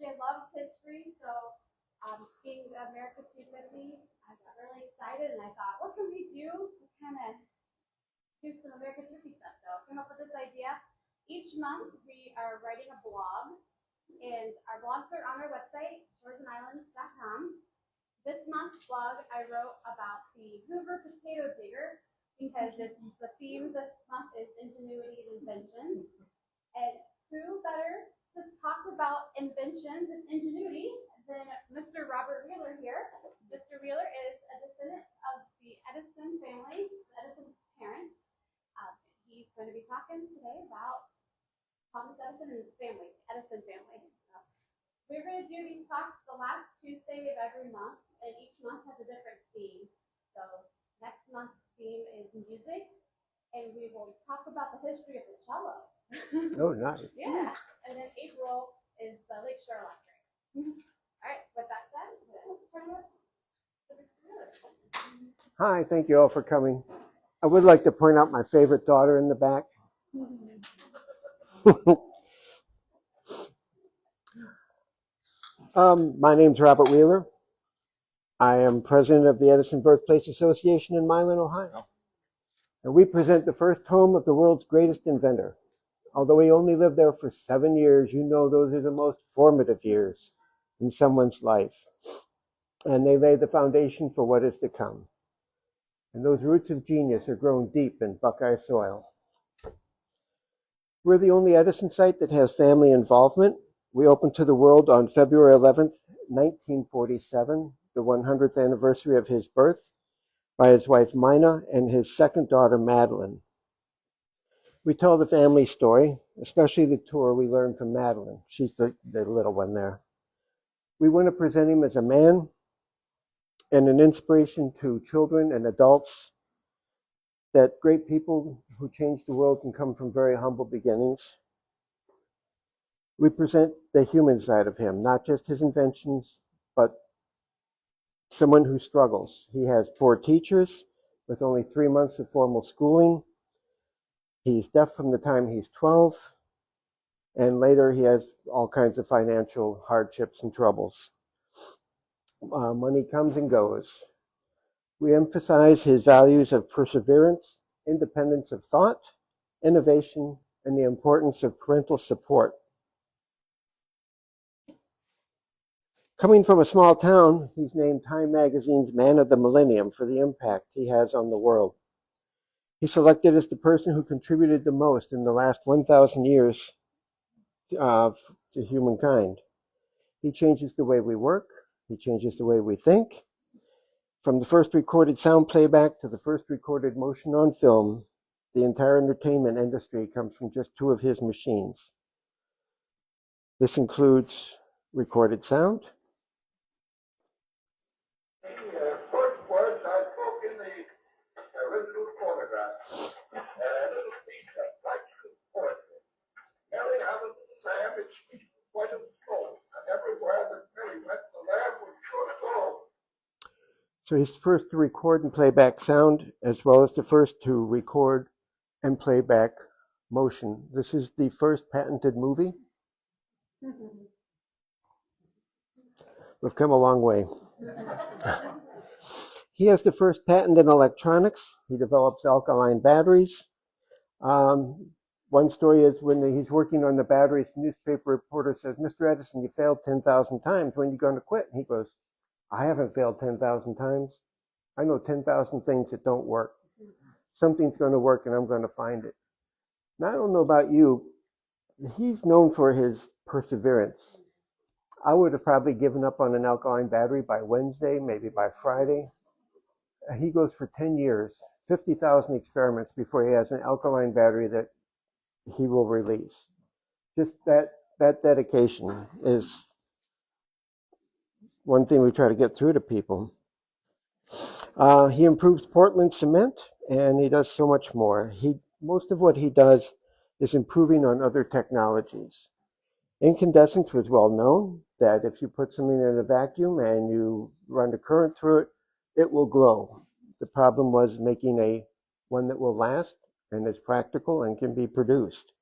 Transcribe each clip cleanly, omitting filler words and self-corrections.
actually, I love history, so being the America student with me, I got really excited and I thought, what can we do to kind of do some American history stuff? So I came up with this idea. Each month we are writing a blog, and our blogs are on our website, shoresandislands.com. This month's blog I wrote about the Hoover potato digger because it's the theme this month is ingenuity and inventions. And who better to talk about inventions and ingenuity than Mr. Robert Wheeler here. Mr. Wheeler is a descendant of the Edison family, the Edison parents. He's going to be talking today about Thomas Edison and his family, Edison family. So we're going to do these talks the last Tuesday of every month, and each month has a different theme. So next month's theme is music, and we will talk about the history of the cello. Oh, nice. Yeah, and then April is the Lakeshore Electric. All right, with that said, turn it to Mr. Miller. Hi, thank you all for coming. I would like to point out my favorite daughter in the back. My name's Robert Wheeler. I am president of the Edison Birthplace Association in Milan, Ohio. And we present the first home of the world's greatest inventor. Although he only lived there for 7 years, you know those are the most formative years in someone's life. And they lay the foundation for what is to come. And those roots of genius are grown deep in Buckeye soil. We're the only Edison site that has family involvement. We opened to the world on February 11th, 1947, the 100th anniversary of his birth, by his wife Mina and his second daughter Madeline. We tell the family story, especially the tour we learned from Madeline. She's the little one there. We want to present him as a man and an inspiration to children and adults, that great people who change the world can come from very humble beginnings. We present the human side of him, not just his inventions, but someone who struggles. He has poor teachers with only 3 months of formal schooling. He's deaf from the time he's 12, and later he has all kinds of financial hardships and troubles. Money comes and goes. We emphasize his values of perseverance, independence of thought, innovation, and the importance of parental support. Coming from a small town, he's named Time Magazine's Man of the Millennium for the impact he has on the world. He's selected as the person who contributed the most in the last 1,000 years to humankind. He changes the way we work. He changes the way we think. From the first recorded sound playback to the first recorded motion on film, the entire entertainment industry comes from just 2 of his machines. This includes recorded sound. The first words I spoke in the original photograph, and it'll be just like the poetry. Mary Havens Sam, it speaks quite of soul, and everywhere that Mary went, the lad would sure go. So he's the first to record and play back sound, as well as the first to record and play back motion. This is the first patented movie. We've come a long way. He has the first patent in electronics. He develops alkaline batteries. One story is when he's working on the batteries, the newspaper reporter says, "Mr. Edison, you failed 10,000 times. When are you going to quit?" And he goes, "I haven't failed 10,000 times. I know 10,000 things that don't work. Something's going to work and I'm going to find it." Now, I don't know about you. He's known for his perseverance. I would have probably given up on an alkaline battery by Wednesday, maybe by Friday. He goes for 10 years, 50,000 experiments before he has an alkaline battery that he will release. Just that dedication is one thing we try to get through to people. He improves Portland cement, and he does so much more. Most of what he does is improving on other technologies. Incandescence was well known, that if you put something in a vacuum and you run a current through it, it will glow. The problem was making one that will last and is practical and can be produced.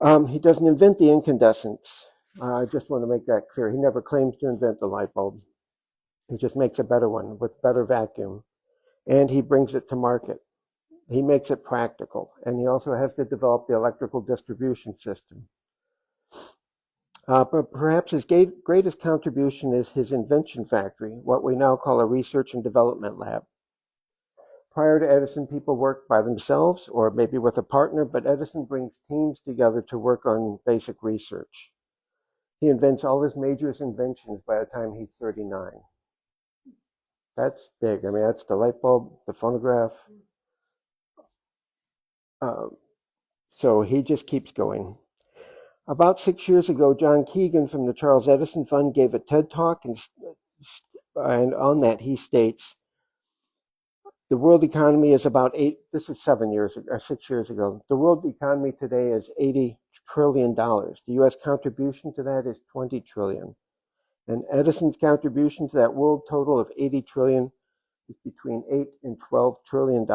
He doesn't invent the incandescents. I just want to make that clear. He never claims to invent the light bulb. He just makes a better one with better vacuum, and he brings it to market. He makes it practical, and he also has to develop the electrical distribution system. But perhaps his greatest contribution is his invention factory, what we now call a research and development lab. Prior to Edison, people worked by themselves or maybe with a partner, but Edison brings teams together to work on basic research. He invents all his major inventions by the time he's 39. That's big. I mean, that's the light bulb, the phonograph. So he just keeps going. About 6 years ago, John Keegan from the Charles Edison Fund gave a TED Talk, and on that he states, the world economy is about this is 6 years ago. The world economy today is $80 trillion. The U.S. contribution to that is $20 trillion. And Edison's contribution to that world total of $80 trillion is between $8 and $12 trillion.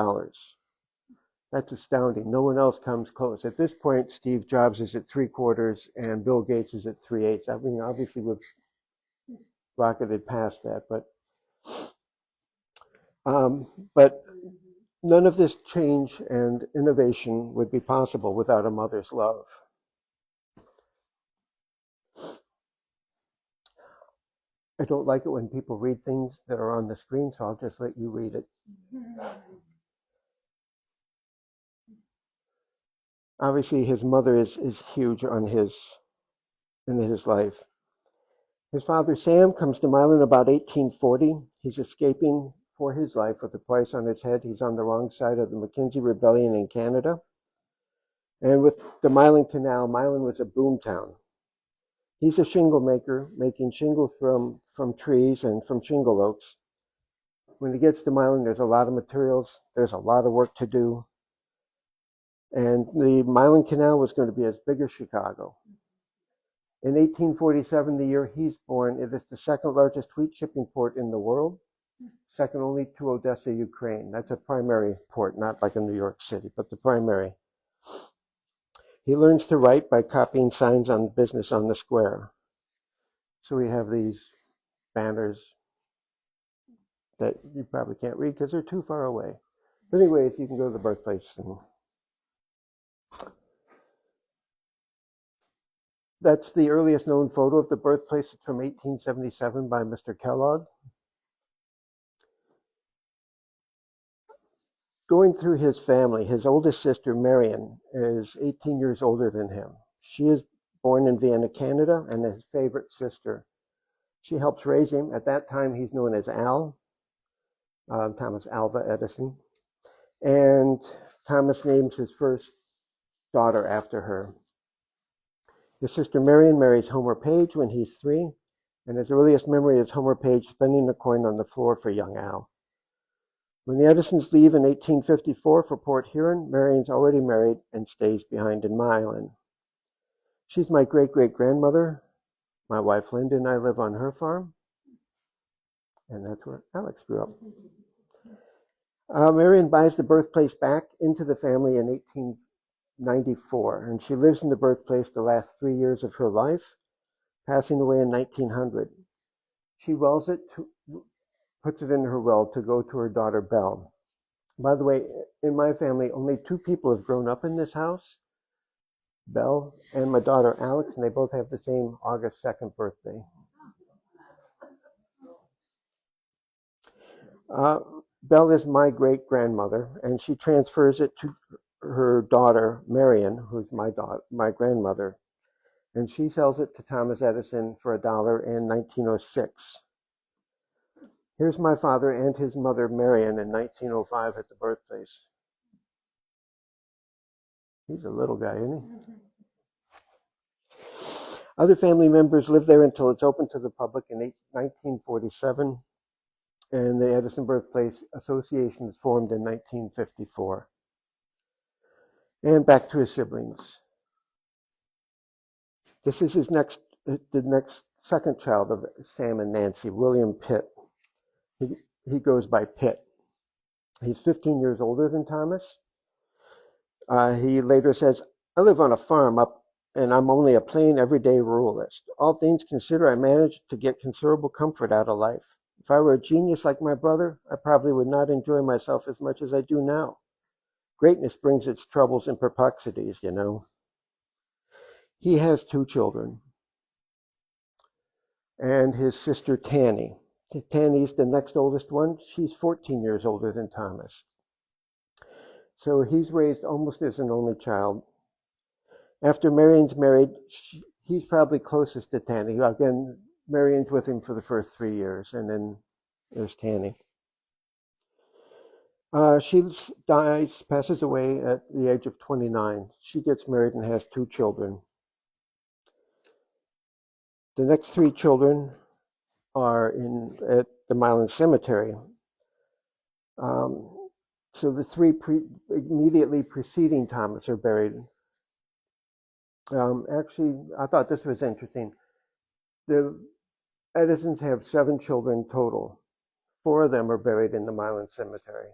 That's astounding. No one else comes close. At this point, Steve Jobs is at 3/4 and Bill Gates is at 3/8. I mean, obviously we've rocketed past that, but none of this change and innovation would be possible without a mother's love. I don't like it when people read things that are on the screen, so I'll just let you read it. Obviously, his mother is huge in his life. His father, Sam, comes to Milan about 1840. He's escaping for his life with a price on his head. He's on the wrong side of the Mackenzie Rebellion in Canada. And with the Milan Canal, Milan was a boom town. He's a shingle maker, making shingle from trees and from shingle oaks. When he gets to Milan, there's a lot of materials. There's a lot of work to do. And the Milan Canal was going to be as big as Chicago. In 1847, the year he's born, it is the second largest wheat shipping port in the world, second only to Odessa, Ukraine. That's a primary port, not like in New York City, but the primary. He learns to write by copying signs on business on the square. So we have these banners that you probably can't read because they're too far away. But anyways, you can go to the birthplace. That's the earliest known photo of the birthplace. It's from 1877 by Mr. Kellogg. Going through his family, his oldest sister, Marion, is 18 years older than him. She is born in Vienna, Canada, and his favorite sister. She helps raise him. At that time, he's known as Al, Thomas Alva Edison. And Thomas names his first daughter after her. His sister Marion marries Homer Page when he's 3, and his earliest memory is Homer Page spending a coin on the floor for young Al. When the Edisons leave in 1854 for Port Huron, Marion's already married and stays behind in Milan. She's my great-great-grandmother. My wife Linda and I live on her farm, and that's where Alex grew up. Marion buys the birthplace back into the family in 1894, and she lives in the birthplace the last 3 years of her life, passing away in 1900. She wills it, puts it in her will to go to her daughter Belle. By the way, in my family, only 2 people have grown up in this house, Belle and my daughter Alex, and they both have the same August 2nd birthday. Belle is my great-grandmother, and she transfers it to her daughter Marion, who's my grandmother, and she sells it to Thomas Edison for $1 in 1906. Here's my father and his mother Marion in 1905 at the birthplace. He's a little guy, isn't he? Other family members lived there until it's opened to the public in 1947, and the Edison Birthplace Association was formed in 1954. And back to his siblings. This is the next second child of Sam and Nancy, William Pitt. He goes by Pitt. He's 15 years older than Thomas. He later says, I live on a farm up and I'm only a plain everyday ruralist. All things considered, I managed to get considerable comfort out of life. If I were a genius like my brother, I probably would not enjoy myself as much as I do now. Greatness brings its troubles and perplexities, you know. He has 2 children, and his sister Tanny. Tanny's the next oldest one. She's 14 years older than Thomas. So he's raised almost as an only child. After Marion's married, he's probably closest to Tanny. Again, Marion's with him for the first 3 years, and then there's Tanny. She passes away at the age of 29. She gets married and has 2 children. The next 3 children are at the Milan Cemetery. So the 3 immediately preceding Thomas are buried. Actually, I thought this was interesting. The Edisons have 7 children total. 4 of them are buried in the Milan Cemetery.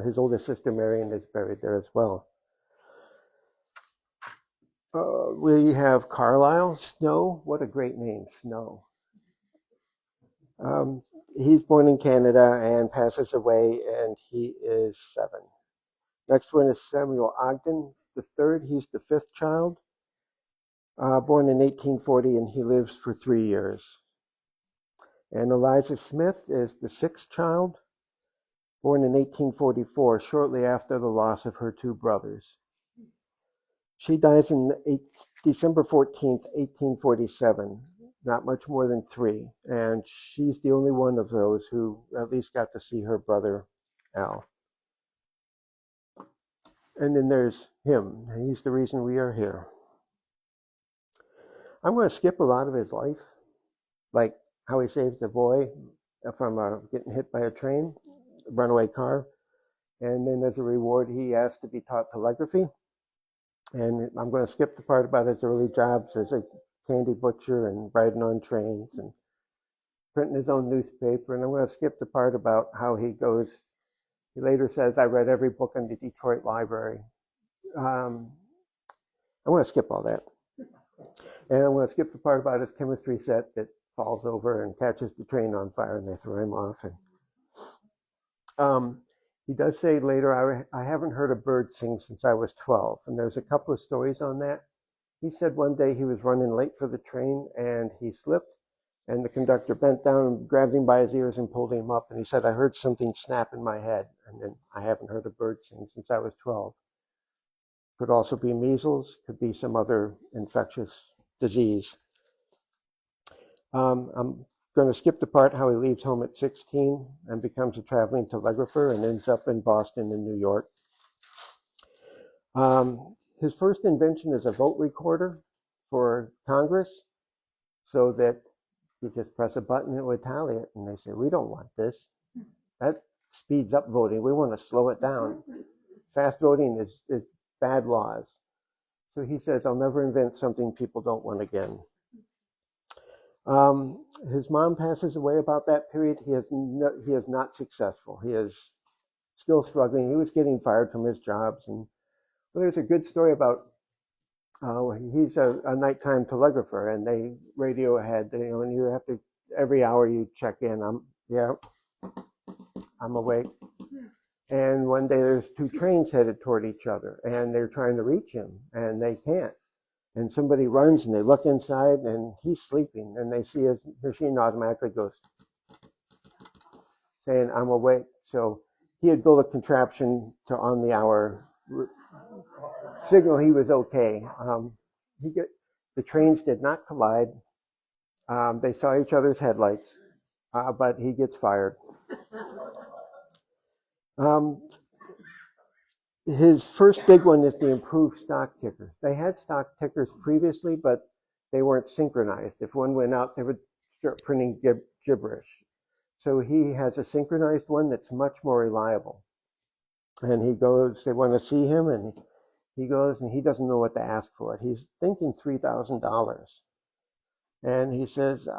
His oldest sister Marion is buried there as well. We have Carlisle Snow. What a great name, Snow. He's born in Canada and passes away, and he is 7. Next one is Samuel Ogden the third. He's the 5th child, born in 1840, and he lives for 3 years. And Eliza Smith is the 6th child, born in 1844, shortly after the loss of her 2 brothers. She dies on December 14th, 1847, not much more than 3, and she's the only one of those who at least got to see her brother, Al. And then there's him. He's the reason we are here. I'm going to skip a lot of his life, like how he saves the boy from getting hit by a train, a runaway car, and then as a reward, he asked to be taught telegraphy. And I'm going to skip the part about his early jobs as a candy butcher and riding on trains and printing his own newspaper. And I'm going to skip the part about how he later says, I read every book in the Detroit library. I'm going to skip all that. And I'm going to skip the part about his chemistry set that falls over and catches the train on fire and they throw him off. And he does say later, I haven't heard a bird sing since I was 12. And there's a couple of stories on that. He said one day he was running late for the train and he slipped and the conductor bent down and grabbed him by his ears and pulled him up. And he said, I heard something snap in my head. And then I haven't heard a bird sing since I was 12. Could also be measles, could be some other infectious disease. I'm going to skip the part how he leaves home at 16 and becomes a traveling telegrapher and ends up in Boston and New York. His first invention is a vote recorder for Congress so that you just press a button and it would tally it. And they say, we don't want this. That speeds up voting. We want to slow it down. Fast voting is bad laws. So he says, I'll never invent something people don't want again. His mom passes away about that period. He is not successful. He is still struggling. He was getting fired from his jobs. And there's a good story about he's a nighttime telegrapher, and they radio ahead. And you have to every hour you check in. I'm awake. And one day there's 2 trains headed toward each other, and they're trying to reach him, and they can't. And somebody runs and they look inside and he's sleeping and they see his machine automatically goes saying, I'm awake. So he had built a contraption to on the hour signal he was okay. The trains did not collide. They saw each other's headlights, but he gets fired. His first big one is the improved stock ticker. They had stock tickers previously, but they weren't synchronized. If one went out, they would start printing gibberish. So he has a synchronized one that's much more reliable. And he goes, they want to see him, and he goes, and he doesn't know what to ask for it. He's thinking $3,000. And he says,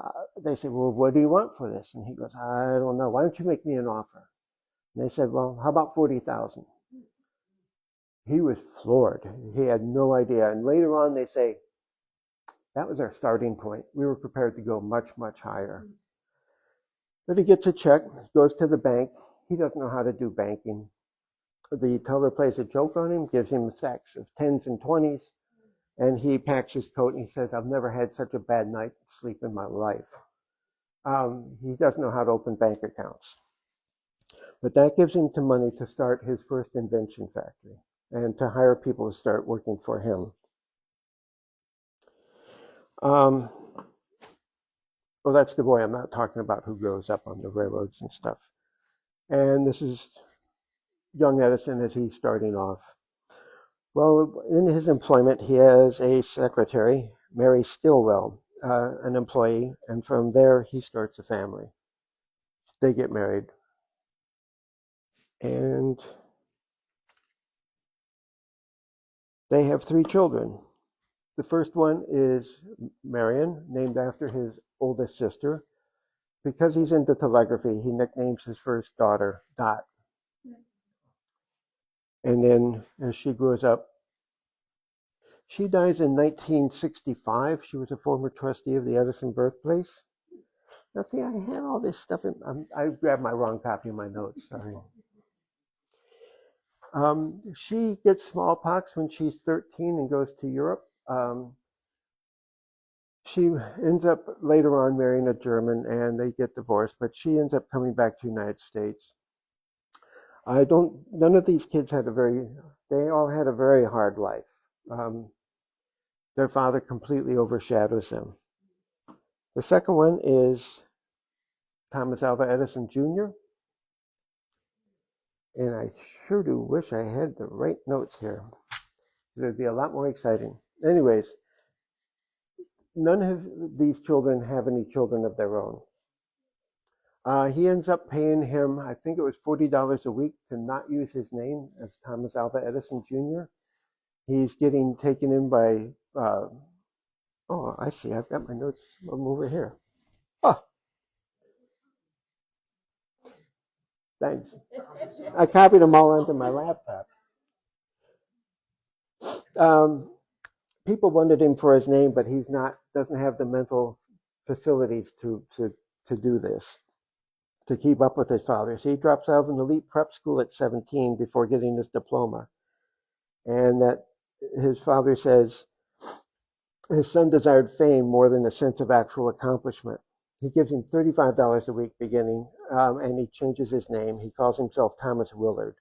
they say, well, what do you want for this? And he goes, I don't know. Why don't you make me an offer? And they said, well, how about $40,000? He was floored. He had no idea. And later on, they say, that was our starting point. We were prepared to go much, much higher. But he gets a check, goes to the bank. He doesn't know how to do banking. The teller plays a joke on him, gives him stacks of 10s and 20s, and he packs his coat and he says, I've never had such a bad night's sleep in my life. He doesn't know how to open bank accounts. But that gives him the money to start his first invention factory and to hire people to start working for him. Well, that's the boy I'm not talking about who grows up on the railroads and stuff. And this is young Edison as he's starting off. Well, in his employment, he has a secretary, Mary Stillwell, an employee, and from there he starts a family. They get married. And they have 3 children. The first one is Marion, named after his oldest sister. Because he's into telegraphy, he nicknames his first daughter Dot. And then as she grows up, she dies in 1965. She was a former trustee of the Edison birthplace. Now, see, I had all this stuff I grabbed my wrong copy of my notes, sorry. She gets smallpox when she's 13 and goes to Europe. She ends up later on marrying a German and they get divorced, but she ends up coming back to the United States. None of these kids they all had a very hard life. Their father completely overshadows them. The second one is Thomas Alva Edison Jr. And I sure do wish I had the right notes here. It would be a lot more exciting. Anyways, none of these children have any children of their own. He ends up paying him, I think it was $40 a week to not use his name as Thomas Alva Edison Jr. He's getting taken in by, oh, I see, I've got my notes over here. Oh, thanks. I copied them all onto my laptop. People wanted him for his name, but doesn't have the mental facilities to do this, to keep up with his father. So he drops out of an elite prep school at 17 before getting his diploma. And that his father says his son desired fame more than a sense of actual accomplishment. He gives him $35 a week beginning, and he changes his name. He calls himself Thomas Willard.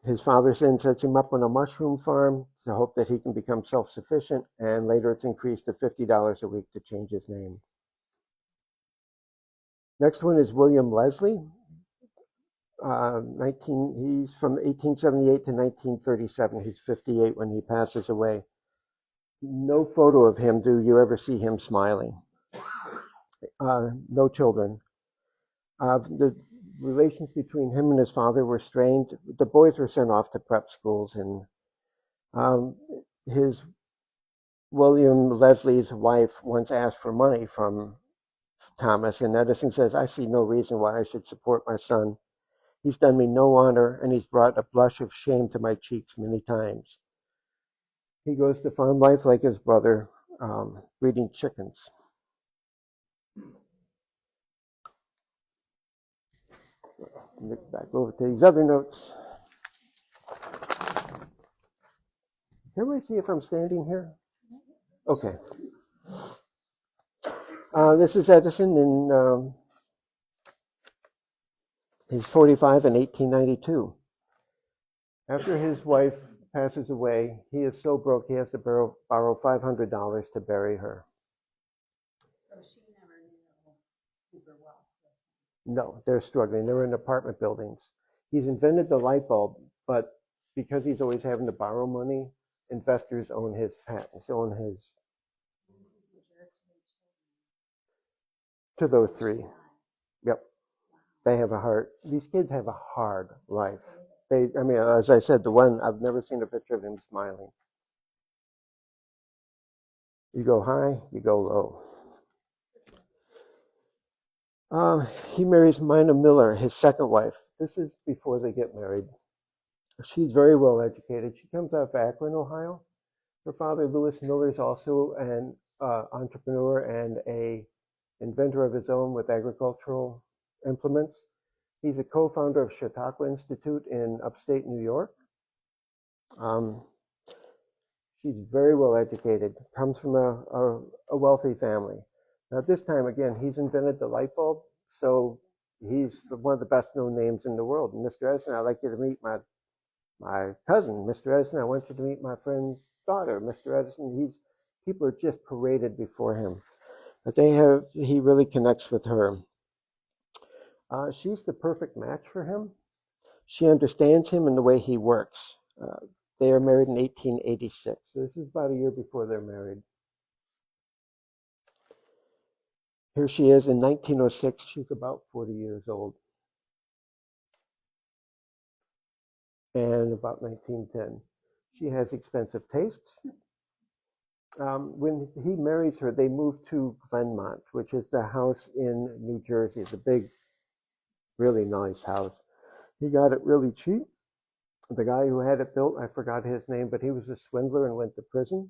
His father then sets him up on a mushroom farm to hope that he can become self-sufficient, and later it's increased to $50 a week to change his name. Next one is William Leslie. He's from 1878 to 1937. He's 58 when he passes away. No photo of him do you ever see him smiling. No children. The relations between him and his father were strained. The boys were sent off to prep schools, and his William Leslie's wife once asked for money from Thomas, and Edison says, I see no reason why I should support my son. He's done me no honor, and he's brought a blush of shame to my cheeks many times. He goes to farm life like his brother, breeding chickens. Look back over to these other notes. Can everybody see if I'm standing here? Okay. This is Edison in he's 45 in 1892. After his wife passes away, he is so broke he has to borrow $500 to bury her. So she never knew super well. No, they're struggling. They're in apartment buildings. He's invented the light bulb, but because he's always having to borrow money, investors own his patents, own his. To those 3. Yep. They have these kids have a hard life. As I said, the one, I've never seen a picture of him smiling. You go high, you go low. He marries Mina Miller, his second wife. This is before they get married. She's very well educated. She comes out of Akron, Ohio. Her father, Lewis Miller, is also an entrepreneur and a inventor of his own with agricultural implements. He's a co-founder of Chautauqua Institute in upstate New York. Um, she's very well educated, comes from a wealthy family. Now, at this time, again, he's invented the light bulb, so he's one of the best known names in the world. And Mr. Edison, I'd like you to meet my cousin, Mr. Edison. I want you to meet my friend's daughter, Mr. Edison. People are just paraded before him. But he really connects with her. She's the perfect match for him. She understands him and the way he works. They are married in 1886, so this is about a year before they're married. Here she is in 1906. She's about 40 years old. And about 1910. She has expensive tastes. When he marries her, they move to Glenmont, which is the house in New Jersey. It's a big, really nice house. He got it really cheap. The guy who had it built, I forgot his name, but he was a swindler and went to prison.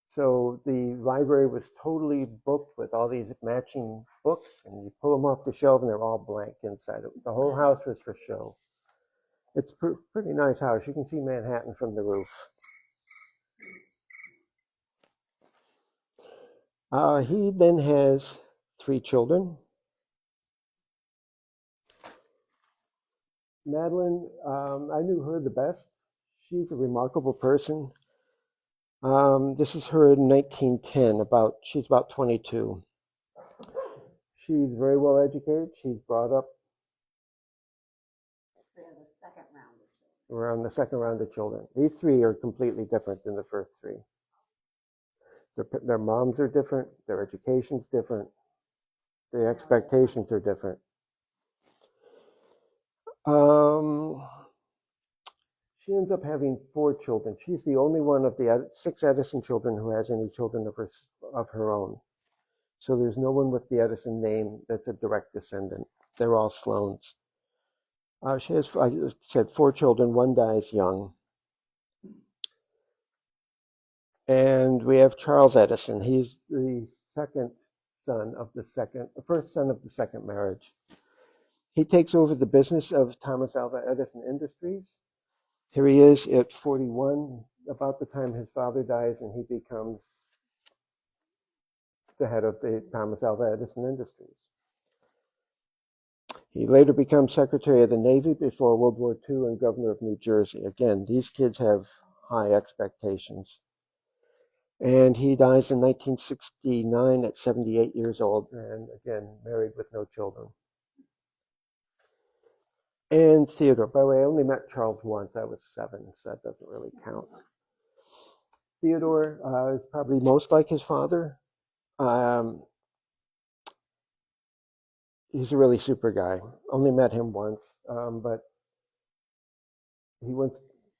So the library was totally booked with all these matching books, and you pull them off the shelf and they're all blank inside it. The whole house was for show. It's a pretty nice house. You can see Manhattan from the roof. He then has 3 children. Madeline, I knew her the best. She's a remarkable person. This is her in 1910. She's about 22. She's very well educated. She's brought up around the second round of children. These 3 are completely different than the first 3. Their moms are different. Their education's different. The expectations are different. She ends up having 4 children. She's the only one of the 6 Edison children who has any children of her own. So there's no one with the Edison name that's a direct descendant. They're all Sloans. She has, I said, 4 children. 1 dies young. And we have Charles Edison. He's the first son of the second marriage. He takes over the business of Thomas Alva Edison Industries. Here he is at 41, about the time his father dies, and he becomes the head of the Thomas Alva Edison Industries. He later becomes Secretary of the Navy before World War II and Governor of New Jersey. Again, these kids have high expectations. And he dies in 1969 at 78 years old, and again, married with no children. And Theodore. By the way, I only met Charles once. I was 7, so that doesn't really count. Theodore is probably most like his father. He's a really super guy. Only met him once, but he went.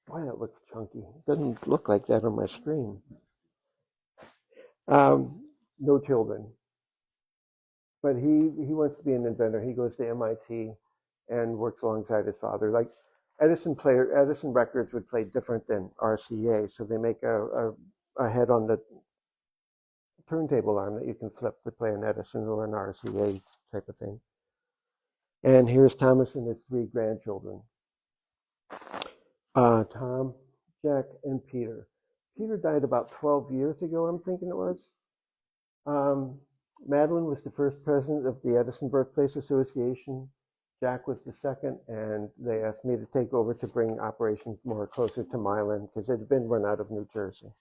Boy, that looks chunky. It doesn't look like that on my screen. No children, but he wants to be an inventor. He goes to MIT and works alongside his father. Like Edison records would play different than RCA, so they make a head on the turntable arm that you can flip to play an Edison or an RCA type of thing. And here's Thomas and his 3 grandchildren. Tom, Jack, and Peter. Peter died about 12 years ago, I'm thinking it was. Madeline was the first president of the Edison Birthplace Association. Jack was the second, and they asked me to take over to bring operations more closer to Milan because it had been run out of New Jersey.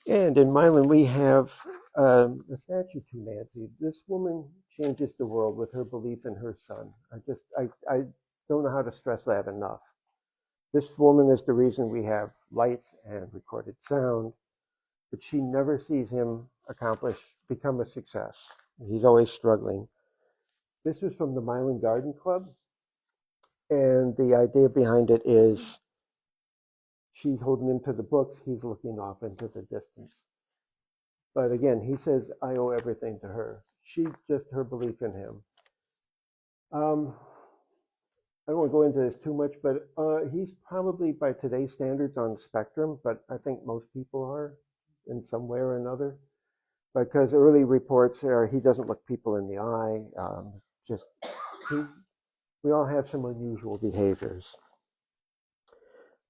And in Milan, we have the statue to Nancy. This woman changes the world with her belief in her son. I don't know how to stress that enough. This woman is the reason we have lights and recorded sound, but she never sees him become a success. He's always struggling. This was from the Milan Garden Club, and the idea behind it is she's holding him to the books, he's looking off into the distance. But again, he says, I owe everything to her. Her belief in him. I don't want to go into this too much, but he's probably by today's standards on the spectrum, but I think most people are in some way or another. Because early reports are he doesn't look people in the eye. Just we all have some unusual behaviors.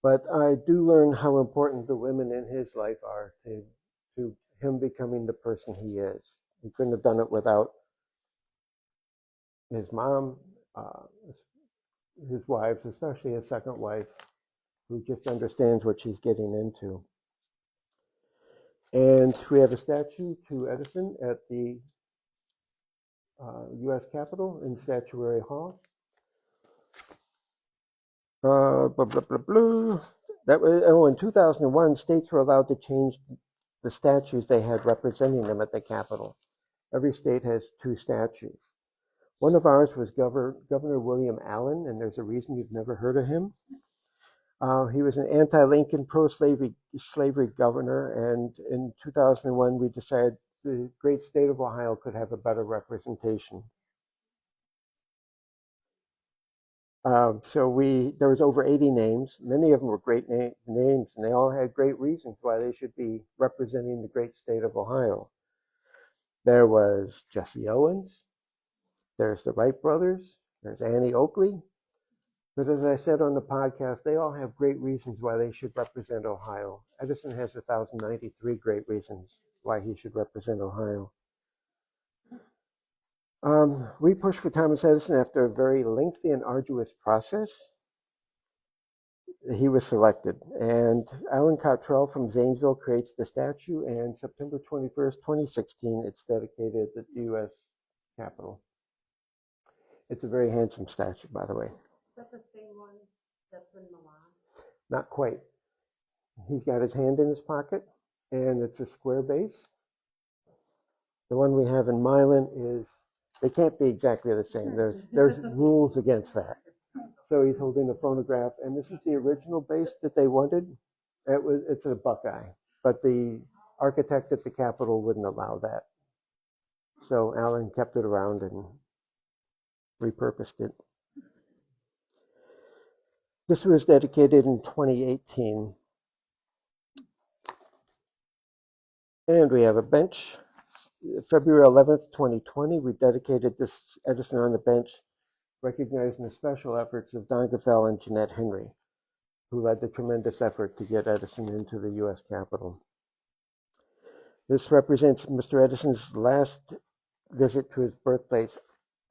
But I do learn how important the women in his life are to him becoming the person he is. He couldn't have done it without his mom, his wives, especially his second wife, who just understands what she's getting into. And we have a statue to Edison at the U.S. Capitol in Statuary Hall. Blah, blah, blah, blah. That was, in 2001, states were allowed to change the statues they had representing them at the Capitol. Every state has 2 statues. One of ours was Governor William Allen, and there's a reason you've never heard of him. He was an anti-Lincoln, pro-slavery governor, and in 2001, we decided the great state of Ohio could have a better representation. So there was over 80 names. Many of them were great names, and they all had great reasons why they should be representing the great state of Ohio. There was Jesse Owens. There's the Wright brothers. There's Annie Oakley. But as I said on the podcast, they all have great reasons why they should represent Ohio. Edison has 1,093 great reasons why he should represent Ohio. We pushed for Thomas Edison after a very lengthy and arduous process. He was selected, and Alan Cottrell from Zanesville creates the statue, and September 21st, 2016, it's dedicated at the U.S. Capitol. It's a very handsome statue, by the way. Is that the same one that's in Milan? Not quite. He's got his hand in his pocket, and it's a square base. The one we have in Milan is, they can't be exactly the same. There's rules against that. So he's holding a phonograph, and this is the original base that they wanted. It's a Buckeye, but the architect at the Capitol wouldn't allow that. So Alan kept it around and repurposed it. This was dedicated in 2018. And we have a bench. February 11th, 2020, we dedicated this Edison on the bench, recognizing the special efforts of Don Gaffel and Jeanette Henry, who led the tremendous effort to get Edison into the U.S. Capitol. This represents Mr. Edison's last visit to his birthplace,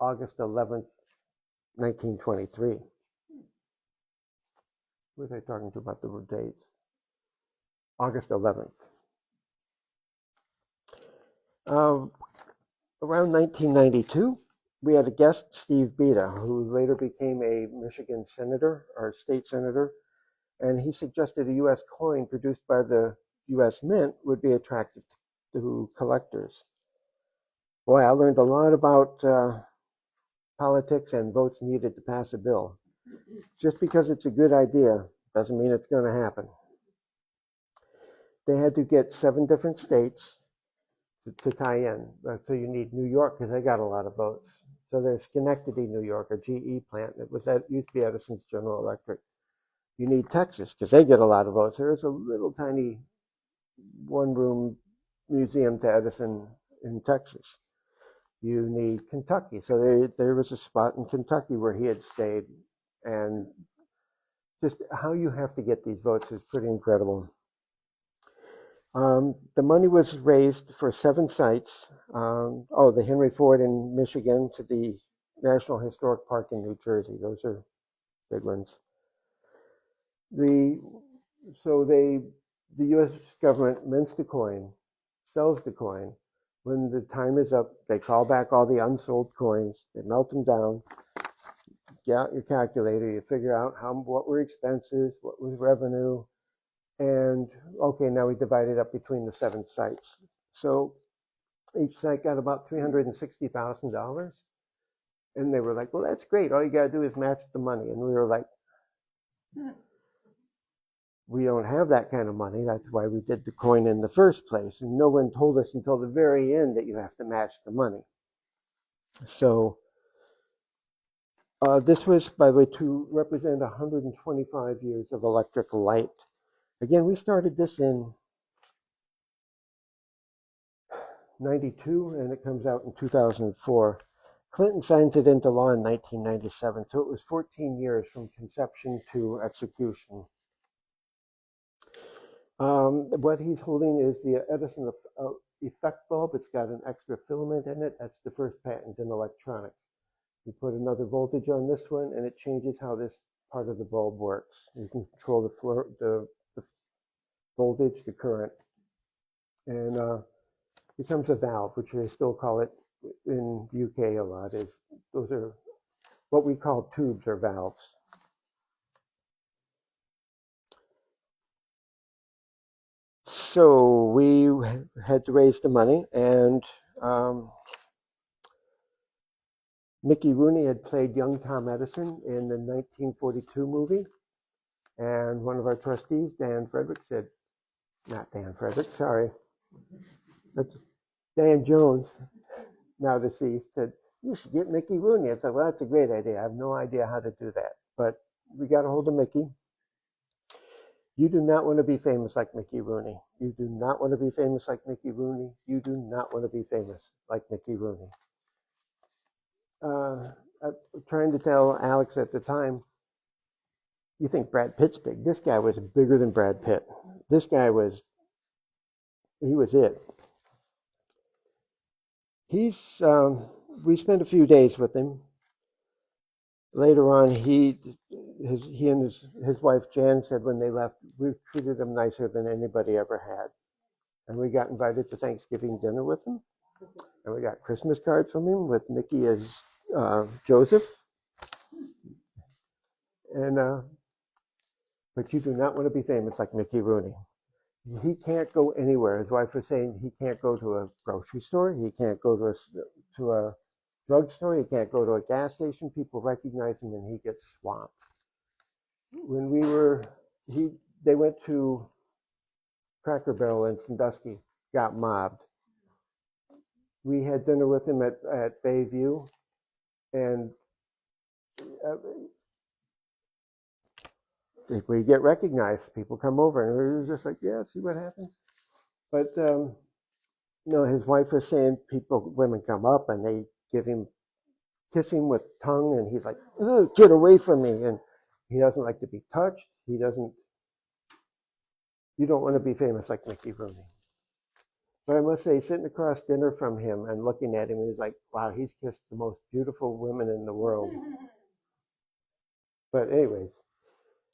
August 11th, 1923. Who was I talking to about the dates? August 11th. Around 1992, we had a guest, Steve Beta, who later became a Michigan senator, or state senator, and he suggested a U.S. coin produced by the U.S. Mint would be attractive to collectors. Boy, I learned a lot about politics and votes needed to pass a bill. Just because it's a good idea doesn't mean it's going to happen. They had to get 7 different states to tie in. So you need New York because they got a lot of votes. So there's Schenectady, New York, a GE plant. It used to be Edison's General Electric. You need Texas because they get a lot of votes. There's a little tiny one-room museum to Edison in Texas. You need Kentucky. So there was a spot in Kentucky where he had stayed. And just how you have to get these votes is pretty incredible. The money was raised for 7 sites. The Henry Ford in Michigan to the National Historic Park in New Jersey. Those are big ones. The U.S. government mints the coin, sells the coin. When the time is up, they call back all the unsold coins. They melt them down. Get out your calculator. You figure out what were expenses, what was revenue. And okay, now we divide it up between the 7 sites. So each site got about $360,000. And they were like, well, that's great. All you got to do is match the money. And we were like, we don't have that kind of money. That's why we did the coin in the first place. And no one told us until the very end that you have to match the money. So This was, by the way, to represent 125 years of electric light. Again, we started this in 92 and it comes out in 2004. Clinton signs it into law in 1997, so it was 14 years from conception to execution. What he's holding is the Edison effect bulb. It's got an extra filament in it. That's the first patent in electronics. You put another voltage on this one, and it changes how this part of the bulb works. You can control the voltage, the current, and becomes a valve, which they still call it in the UK a lot. Those are what we call tubes or valves. So we had to raise the money, and Mickey Rooney had played young Tom Edison in the 1942 movie, and one of our trustees, Dan Frederick, said, not Dan Frederick, sorry, that's Dan Jones, now deceased, said, you should get Mickey Rooney. I said, well, that's a great idea. I have no idea how to do that, but we got a hold of Mickey. You do not want to be famous like Mickey Rooney. You do not want to be famous like Mickey Rooney. You do not want to be famous like Mickey Rooney. I'm trying to tell Alex at the time, you think Brad Pitt's big. This guy was bigger than Brad Pitt. This guy was, he was it. We spent a few days with him. Later on, he and his wife Jan said when they left, we treated them nicer than anybody ever had. And we got invited to Thanksgiving dinner with him. And we got Christmas cards from him with Mickey as Joseph. And but you do not want to be famous like Mickey Rooney. He can't go anywhere. His wife was saying he can't go to a grocery store. He can't go to a drugstore. He can't go to a gas station. People recognize him and he gets swamped. When they went to Cracker Barrel in Sandusky, got mobbed. We had dinner with him at Bayview, and if we get recognized, people come over, and we were just like, yeah, see what happens. But no, his wife was saying women come up and they kiss him with tongue, and he's like, oh, get away from me. And he doesn't like to be touched. You don't want to be famous like Mickey Rooney. But I must say, sitting across dinner from him and looking at him, he's like, wow, he's kissed the most beautiful women in the world. But anyways,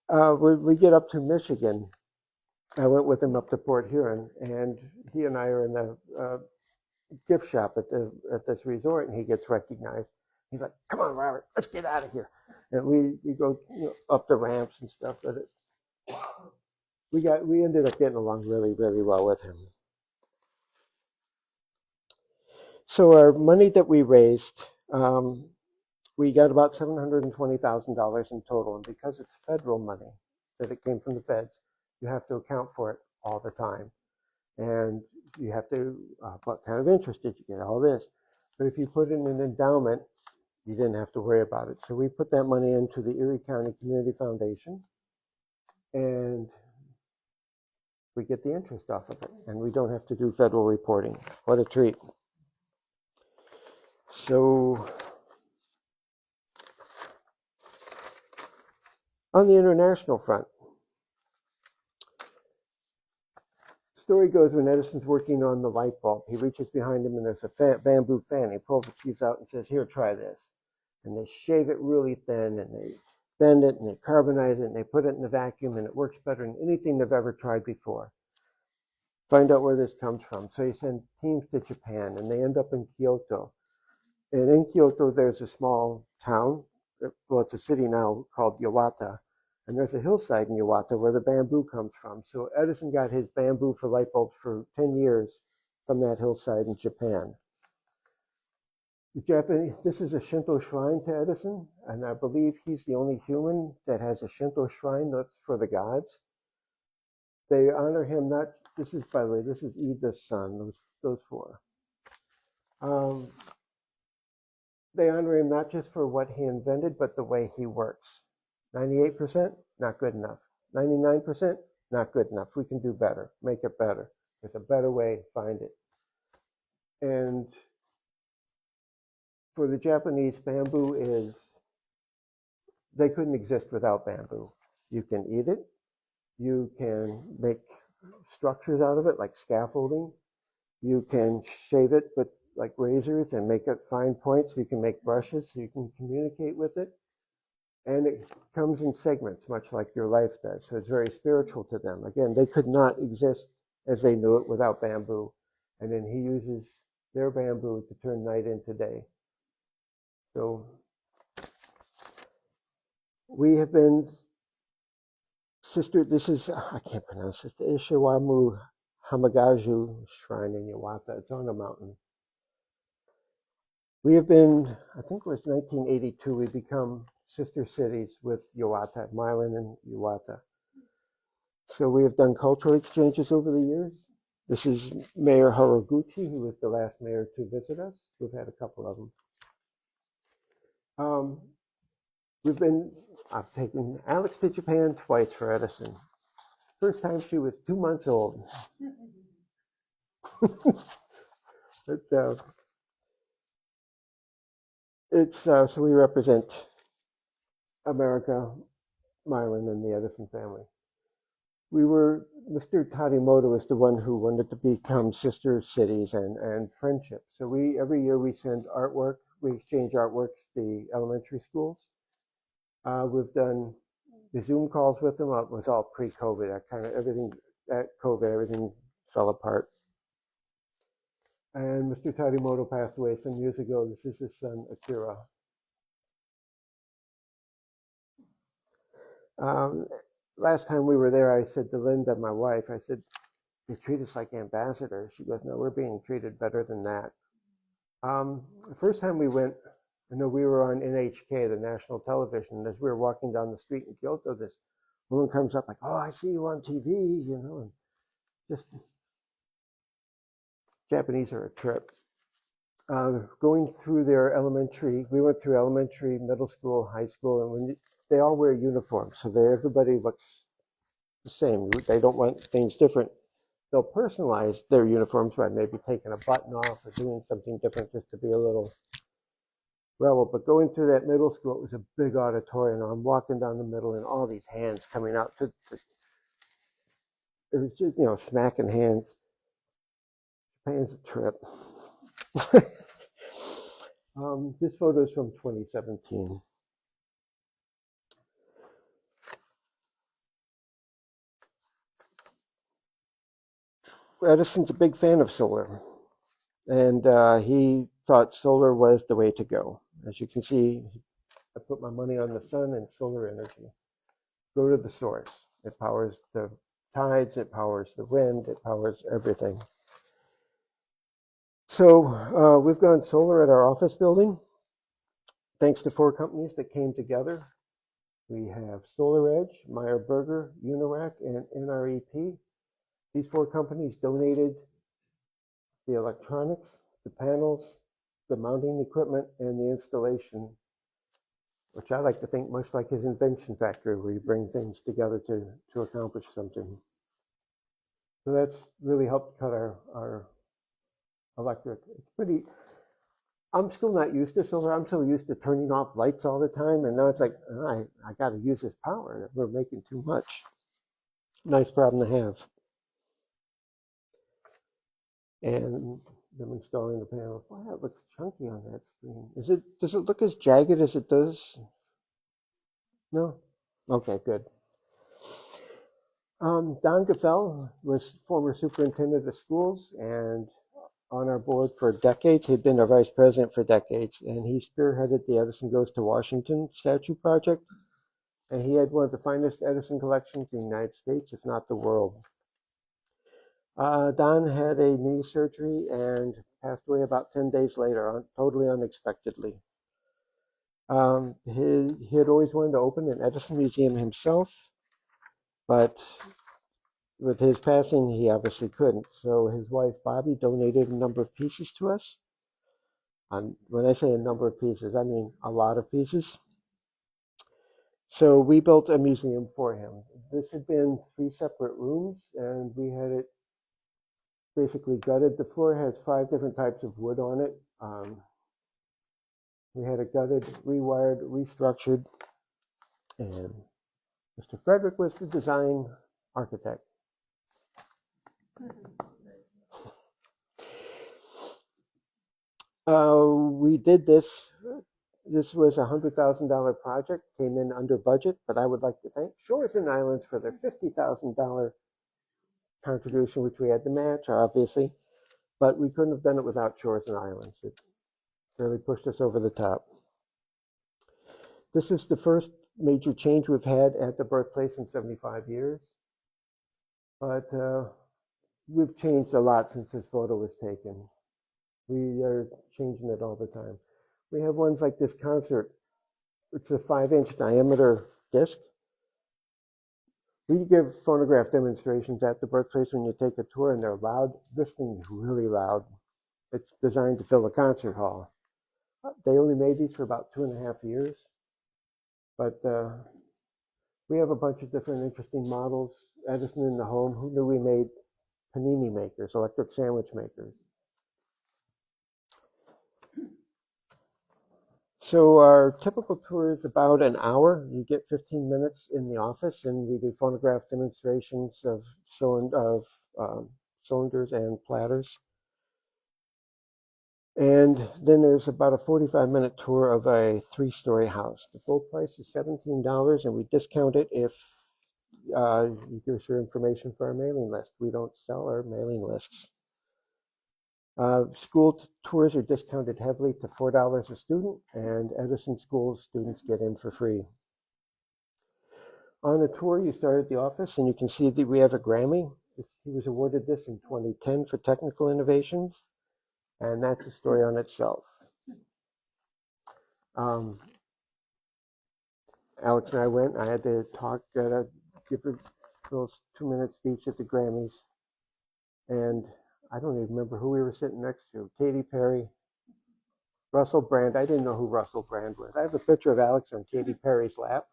we get up to Michigan. I went with him up to Port Huron, and he and I are in a gift shop at this resort, and he gets recognized. He's like, come on, Robert, let's get out of here. And we go up the ramps and stuff. But we ended up getting along really, really well with him. So our money that we raised, we got about $720,000 in total. And because it's federal money, that it came from the feds, you have to account for it all the time. And you have to, what kind of interest did you get? All this. But if you put in an endowment, you didn't have to worry about it. So we put that money into the Erie County Community Foundation, and we get the interest off of it. And we don't have to do federal reporting. What a treat. So on the international front, the story goes when Edison's working on the light bulb, he reaches behind him and there's a bamboo fan. He pulls a piece out and says, here, try this. And they shave it really thin and they bend it and they carbonize it and they put it in the vacuum and it works better than anything they've ever tried before. Find out where this comes from. So he sends teams to Japan and they end up in Kyoto. And in Kyoto, there's a small town. Well, it's a city now called Iwata. And there's a hillside in Iwata where the bamboo comes from. So Edison got his bamboo for light bulbs for 10 years from that hillside in Japan. This is a Shinto shrine to Edison, and I believe he's the only human that has a Shinto shrine that's for the gods. They honor him not, this is, by the way, this is Ida's son, those four. they honor him not just for what he invented, but the way he works. 98%, not good enough. 99%, not good enough. We can do better, make it better. There's a better way, find it. And for the Japanese, bamboo is, they couldn't exist without bamboo. You can eat it. You can make structures out of it, like scaffolding. You can shave it with like razors and make it fine points. You can make brushes so you can communicate with it. And it comes in segments, much like your life does. So it's very spiritual to them. Again, they could not exist as they knew it without bamboo. And then he uses their bamboo to turn night into day. So we have been this is, I can't pronounce it, the Ishiwamu Hamagaju Shrine in Iwata. It's on a mountain. We have been, I think it was 1982, we become sister cities with Iwata, Milan and Iwata. So we have done cultural exchanges over the years. This is Mayor Haraguchi, who was the last mayor to visit us. We've had a couple of them. I've taken Alex to Japan twice for Edison. First time she was 2 months old. But so we represent America, Milan, and the Edison family. Mr. Tadimoto is the one who wanted to become sister cities and friendship. So every year we send artwork, we exchange artwork to the elementary schools. We've done the Zoom calls with them. It was all pre-COVID. Everything fell apart. And Mr. Tadimoto passed away some years ago. This is his son, Akira. Last time we were there, I said to Linda, my wife, I said, they treat us like ambassadors. She goes, no, we're being treated better than that. The first time we went, I know we were on NHK, the national television, and as we were walking down the street in Kyoto, this woman comes up like, oh, I see you on TV, and just, Japanese are a trip. Going through their elementary, we went through elementary, middle school, high school, and they all wear uniforms, so everybody looks the same. They don't want things different. They'll personalize their uniforms by maybe taking a button off or doing something different just to be a little rebel. But going through that middle school, it was a big auditorium. I'm walking down the middle and all these hands coming out. It was just, smacking hands. Japan's a trip. This photo is from 2017. Edison's a big fan of solar, and he thought solar was the way to go. As you can see, I put my money on the sun and solar energy. Go to the source. It powers the tides, it powers the wind, it powers everything. So we've gone solar at our office building, thanks to 4 companies that came together. We have SolarEdge, Meyer Burger, Unirac, and NREP. These 4 companies donated the electronics, the panels, the mounting equipment, and the installation, which I like to think much like his invention factory, where you bring things together to accomplish something. So that's really helped cut our electric. It's pretty, I'm still not used to solar. I'm so used to turning off lights all the time, and now it's like, I got to use this power. We're making too much. Nice problem to have. And them installing the panels. Wow, it looks chunky on that screen. Does it look as jagged as it does? No? Okay, good. Don Gaffel was former superintendent of schools and on our board for decades. He'd been our vice president for decades, and he spearheaded the Edison Goes to Washington statue project. And he had one of the finest Edison collections in the United States, if not the world. Don had a knee surgery and passed away about 10 days later, totally unexpectedly. He had always wanted to open an Edison museum himself, but with his passing, he obviously couldn't. So his wife, Bobby, donated a number of pieces to us. When I say a number of pieces, I mean a lot of pieces. So we built a museum for him. This had been 3 separate rooms, and we had it basically gutted. The floor has 5 different types of wood on it. We had it gutted, rewired, restructured, and Mr. Frederick was the design architect. We did this. This was a $100,000 project, came in under budget, but I would like to thank Shores and Islands for their $50,000 contribution, which we had to match, obviously, but we couldn't have done it without Shores and Islands. It really pushed us over the top. This is the first major change we've had at the birthplace in 75 years, but we've changed a lot since this photo was taken. We are changing it all the time. We have ones like this concert. It's a 5-inch diameter disc. We give phonograph demonstrations at the birthplace when you take a tour, and they're loud. This thing is really loud. It's designed to fill a concert hall. They only made these for about 2.5 years, but we have a bunch of different interesting models. Edison in the home. Who knew we made panini makers, electric sandwich makers? So our typical tour is about an hour. You get 15 minutes in the office, and we do phonograph demonstrations of cylinders and platters. And then there's about a 45-minute tour of a 3-story house. The full price is $17, and we discount it if you give us your information for our mailing list. We don't sell our mailing lists. School tours are discounted heavily to $4 a student, and Edison schools students get in for free. On a tour, you start at the office, and you can see that we have a Grammy. He was awarded this in 2010 for technical innovations, and that's a story on itself. Alex and I went. I had to give a little 2-minute speech at the Grammys, and I don't even remember who we were sitting next to. Katy Perry, Russell Brand. I didn't know who Russell Brand was. I have a picture of Alex on Katy Perry's lap.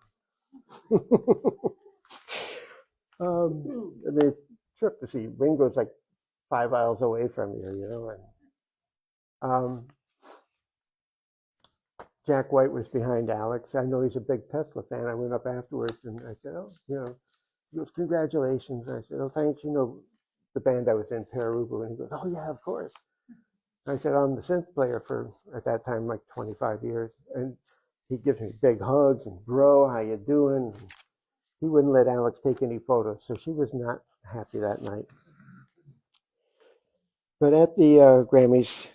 And they trip to see Ringo's like 5 aisles away from you, you know. And Jack White was behind Alex. I know he's a big Tesla fan. I went up afterwards and I said, "Oh, you know," he goes, "Congratulations." I said, "Oh, thanks. You know the band I was in, Perubu." And he goes, "Oh yeah, of course." I said, "I'm the synth player for, at that time, like 25 years. And he gives me big hugs and, "Bro, how you doing?" And he wouldn't let Alex take any photos, so she was not happy that night. But at the Grammys,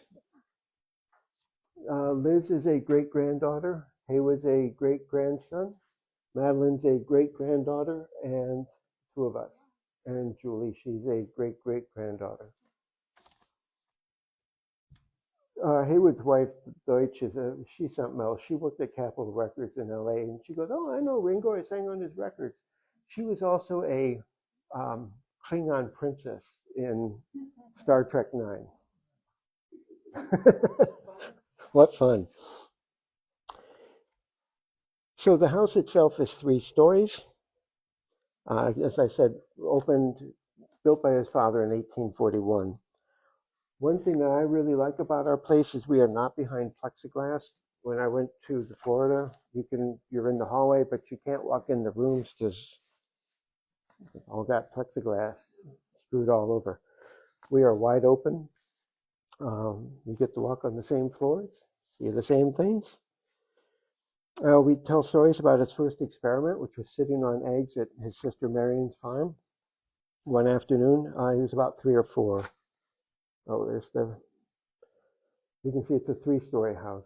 Liz is a great-granddaughter. Haywood's a great-grandson. Madeline's a great-granddaughter, and 2 of us. And Julie, she's a great-great-granddaughter. Haywood's wife, Deutsch, she's something else. She worked at Capitol Records in LA, and she goes, "Oh, I know Ringo. I sang on his records." She was also a Klingon princess in Star Trek IX. What fun. So the house itself is 3 stories. As I said, built by his father in 1841. One thing that I really like about our place is we are not behind plexiglass. When I went to Florida, you're in the hallway, but you can't walk in the rooms because all got plexiglass screwed all over. We are wide open. You get to walk on the same floors, see the same things. We tell stories about his first experiment, which was sitting on eggs at his sister Marion's farm. One afternoon, he was about 3 or 4. Oh, you can see it's a 3-story house.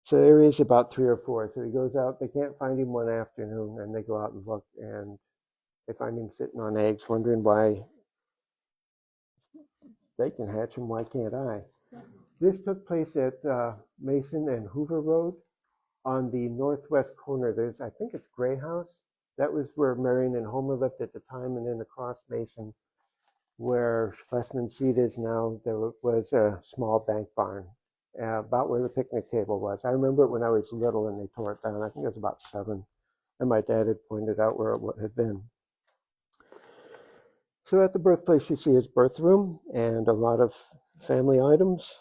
So there he is about 3 or 4. So he goes out, they can't find him one afternoon, and they go out and look, and they find him sitting on eggs, wondering why they can hatch them, why can't I? This took place at Mason and Hoover Road on the northwest corner. I think it's Gray House. That was where Marion and Homer lived at the time, and then across Mason where Schlesman's seat is now, there was a small bank barn about where the picnic table was. I remember it when I was little and they tore it down. I think I was about 7. And my dad had pointed out where it had been. So at the birthplace, you see his birth room and a lot of family items.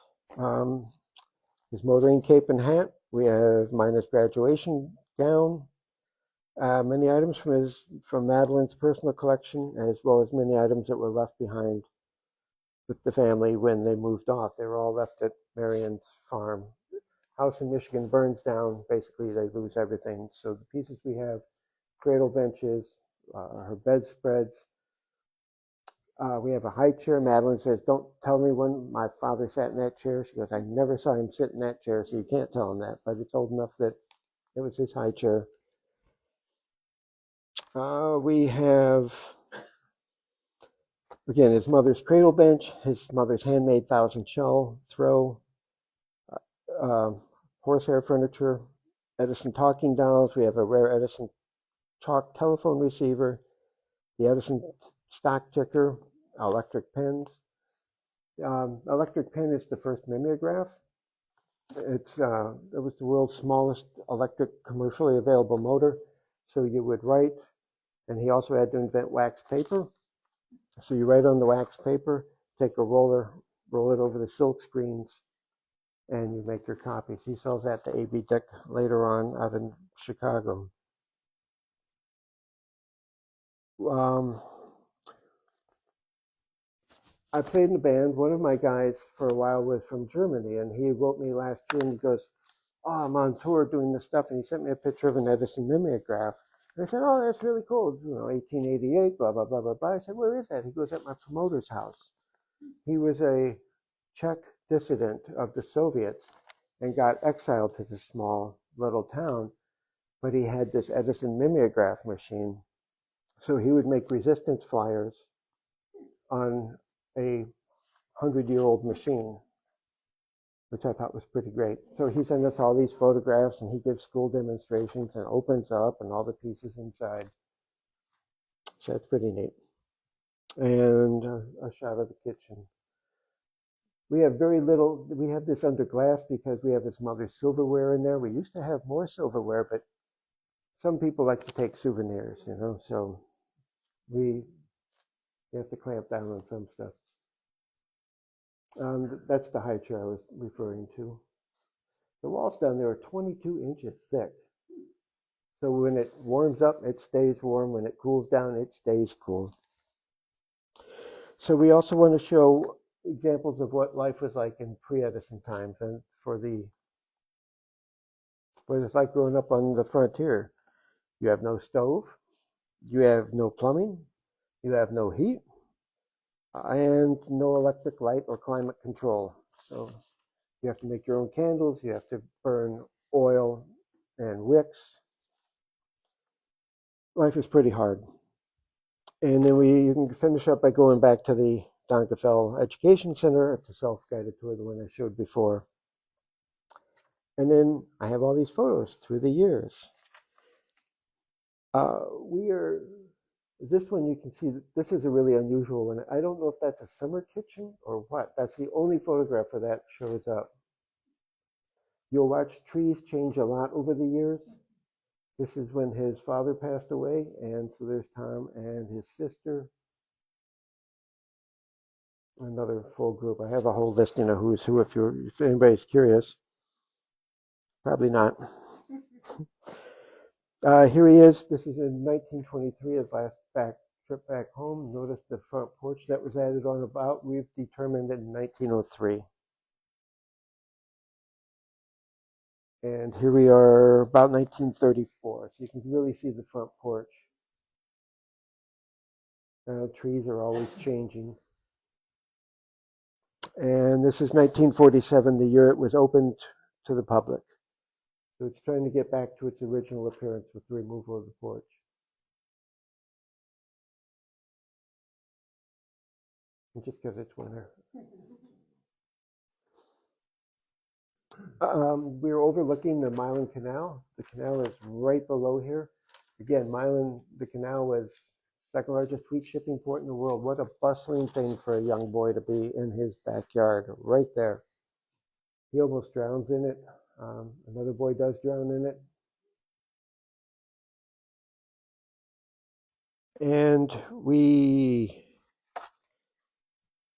His motoring cape and hat. We have Mina's graduation gown. Many items from Madeline's personal collection, as well as many items that were left behind with the family when they moved off. They were all left at Marion's farm. House in Michigan burns down. Basically, they lose everything. So the pieces we have, cradle benches, her bedspreads. We have a high chair. Madeline says, "Don't tell me when my father sat in that chair." She goes, "I never saw him sit in that chair, so you can't tell him that." But it's old enough that it was his high chair. We have, again, his mother's cradle bench, his mother's handmade thousand shell throw, horsehair furniture, Edison talking dolls. We have a rare Edison chalk telephone receiver, the Edison stock ticker, electric pens. Electric pen is the first mimeograph. It was the world's smallest electric commercially available motor. So you would write, and he also had to invent wax paper. So you write on the wax paper, take a roller, roll it over the silk screens, and you make your copies. He sells that to A.B. Dick later on out in Chicago. I played in a band. One of my guys for a while was from Germany, and he wrote me last year, and he goes, "Oh, I'm on tour doing this stuff," and he sent me a picture of an Edison mimeograph. And I said, "Oh, that's really cool. 1888, blah, blah, blah, blah, blah." I said, "Where is that?" He goes, "At my promoter's house." He was a Czech dissident of the Soviets and got exiled to this small little town, but he had this Edison mimeograph machine. So he would make resistance flyers on a 100-year-old machine, which I thought was pretty great. So he sent us all these photographs, and he gives school demonstrations and opens up and all the pieces inside. So that's pretty neat. And a shot of the kitchen. We have very little, we have this under glass because we have his mother's silverware in there. We used to have more silverware, but some people like to take souvenirs, so we have to clamp down on some stuff. That's the high chair I was referring to. The walls down there are 22 inches thick. So when it warms up, it stays warm. When it cools down, it stays cool. So we also want to show examples of what life was like in pre-Edison times, and what it's like growing up on the frontier. You have no stove, you have no plumbing, you have no heat, and no electric light or climate control. So you have to make your own candles, you have to burn oil and wicks. Life is pretty hard. And then you can finish up by going back to the Donkefell Education Center. It's a self-guided tour, the one I showed before. And then I have all these photos through the years. This one you can see, this is a really unusual one. I don't know if that's a summer kitchen or what. That's the only photograph where that shows up. You'll watch trees change a lot over the years. This is when his father passed away, and so there's Tom and his sister. Another full group. I have a whole listing of who's who if anybody's curious. Probably not. Here he is. This is in 1923, his last trip back home. Notice the front porch that was added on about. We've determined in 1903. And here we are about 1934. So you can really see the front porch. Trees are always changing. And this is 1947, the year it was opened to the public. So it's trying to get back to its original appearance with the removal of the porch. And just because it's winter. We're overlooking the Milan Canal. The canal is right below here. Again, the canal was second largest wheat shipping port in the world. What a bustling thing for a young boy to be in his backyard, right there. He almost drowns in it. Another boy does drown in it. And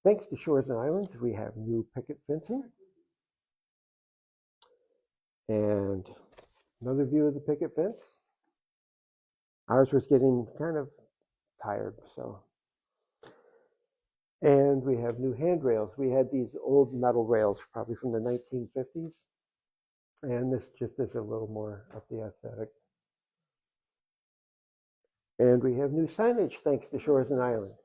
thanks to Shores and Islands, we have new picket fencing. And another view of the picket fence. Ours was getting kind of tired, so. And we have new handrails. We had these old metal rails, probably from the 1950s. And this just is a little more of the aesthetic. And we have new signage, thanks to Shores and Islands.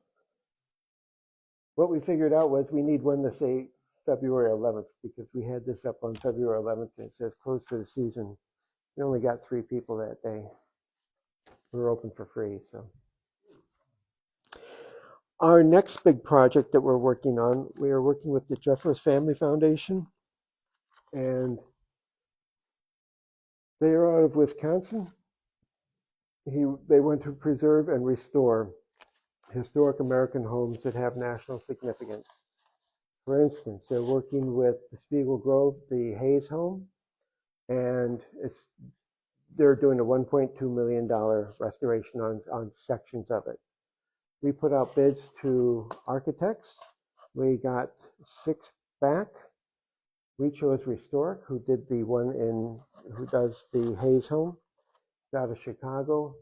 What we figured out was we need one to say February 11th, because we had this up on February 11th, and it says closed for the season. We only got 3 people that day. We were open for free, so. Our next big project that we're working on, we are working with the Jeffers Family Foundation, and they are out of Wisconsin. They want to preserve and restore historic American homes that have national significance. For instance, they're working with the Spiegel Grove, the Hayes home, and they're doing a $1.2 million restoration on sections of it. We put out bids to architects. We got 6 back. We chose Restoric, who does the Hayes home, out of Chicago.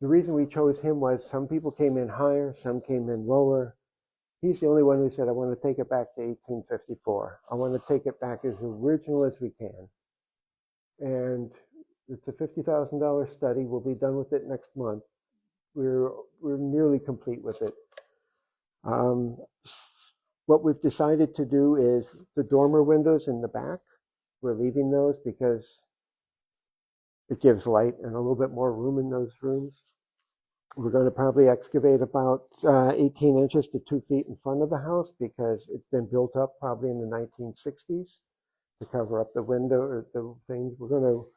The reason we chose him was some people came in higher, some came in lower. He's the only one who said, I want to take it back to 1854. I want to take it back as original as we can. And it's a $50,000 study. We'll be done with it next month. We're nearly complete with it. What we've decided to do is the dormer windows in the back. We're leaving those because it gives light and a little bit more room in those rooms. We're going to probably excavate about 18 inches to 2 feet in front of the house because it's been built up probably in the 1960s to cover up the window or the things. We're going to